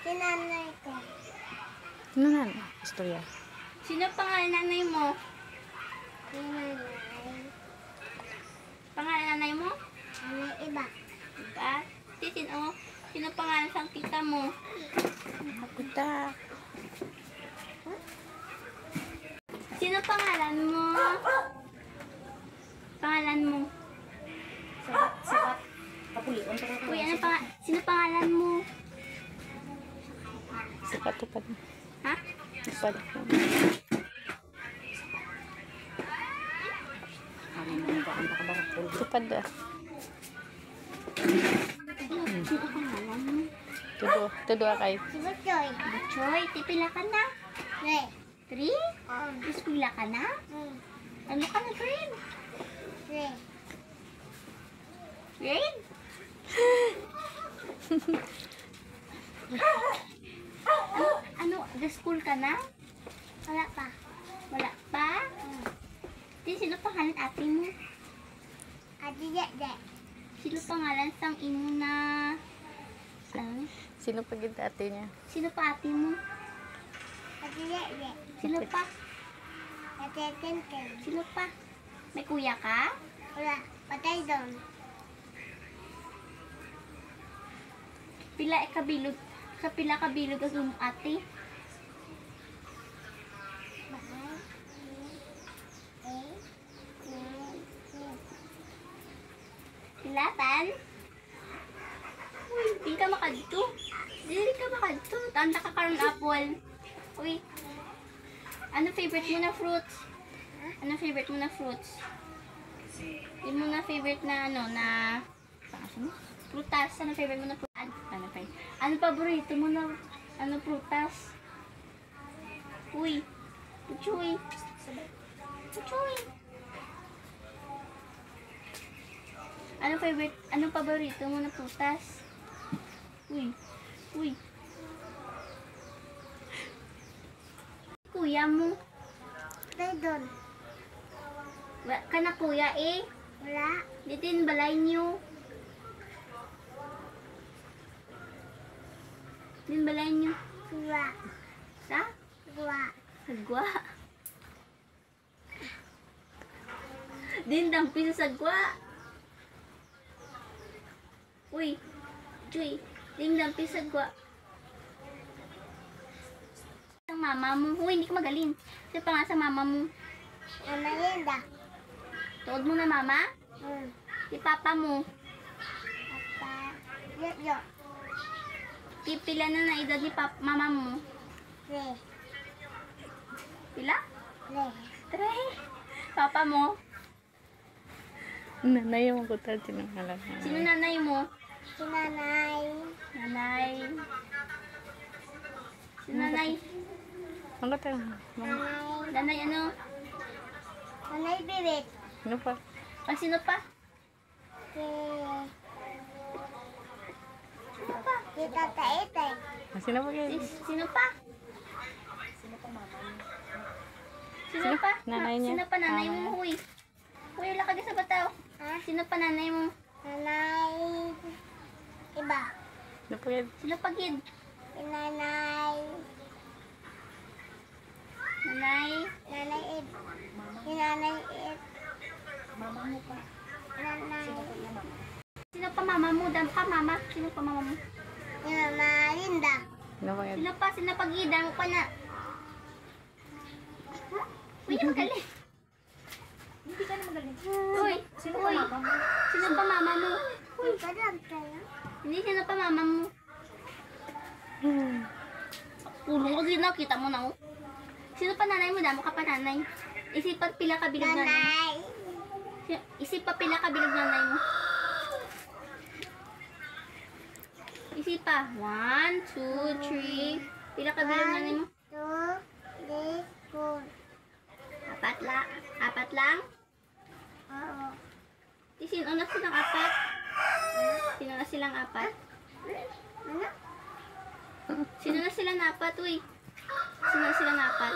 Sinanay ko. Ano na? Istorya. Sino pangalan nanay mo? Sinanay. Pangalan nanay mo? Ano iba? Diba? Sino pangalan sang tita mo? Makuta. Sino pangalan mo? Pangalan mo? Sabat. Kapuliwan pa rin. Uy, sino pangalan mo? Sabat tupad. Ha? Tupad. Tupad ah. Sino pangalan mo? Tudo kay. Si Buchoy. Buchoy, tipila ka na? Re. 3? Ispila ka na? Ano ka na grade? Re. Grade? ano, school ka na? Wala pa. Wala pa? Sino pangalan ate mo? Ate Dede. Sino pangalan sang imo na... Sino pagid ate niya? Sino pa ate mo? Ate Dede. Sino pa? Ate Tenten. Sino pa? May kuya ka? Wala. Patay doon. Pila kabilog ang imo ate? Pilatan? Uy, di ka makadto. Dili ka makadto. Tanda ka karon apple. Uy. Ano favorite mo na fruits? Ano favorite mo na fruits? Yung mo na favorite na ano na prutas. Ano favorite mo na prutas? Ano paborito mo na ano prutas? Uy. Puchoy. Puchoy. Ano paborito mo na prutas? Uy. Uy. Kuya mo. Patay doon. Wala ka na kuya eh. Wala. Dito yung balay niyo. Din balay niyo. Wala. Sa? Wala. Sagwa. Din dampi sa sagwa. Uy. Joy. Din dampi sa sagwa. Ang mama mo. Uy, hindi ka magaling. Kasi pa nga sa mama mo. Mama Linda. Tuod mo na mama? Si papa mo. Papa. Yo. Pila na edad ni mama mo? Re. Pila? Re. 3. Papa mo? Nanay mo ko tayo tinangalan. Sino nanay mo? Sinanay. Nanay. Si nanay. Ano tayo? Nanay. Nanay ano? Nanay Bibit. Ano pa? Sino pa? Si... Sino pa? Si Tata Ete. Sino pa kayo? Sino pa? Sino pa? Nanay niya. Sino pa nanay mo? Uy. Uy, wala ka sa bataw. Ha? Sino pa nanay mo? Nanay. Iba. Ano pa kayo? Sino pa gid? Si Nanay. Nanay. Nanay Ed. Si Nanay Ed. Mama mo pa. Nanay. Sino pa mama mo? Dam ka mama. Sino pa mama mo? Si Mama Linda. Ano pa kayo? Sino pa? Sino pa gidang pa na? Uy, di magaling. Hindi ka na magaling. Uy, sino pa mama mo? Sino pa mama mo? Uy, kadam tayo. Hindi, sino pa mama mo? Pulong ko din kita mo na oh. Sino pa nanay mo? Damo ka pa nanay. Isipan pila ka bilog nanay. Nanay. Isipa pila ka bilog nanay mo. Isipa. 1, 2, 3. Pila ka bilog nanay mo? 2, 3, 4. Apat lang? Oo. Sino na silang apat? Sino na silang apat? Ano? Sino na silang apat, uy? Sino na silang apat?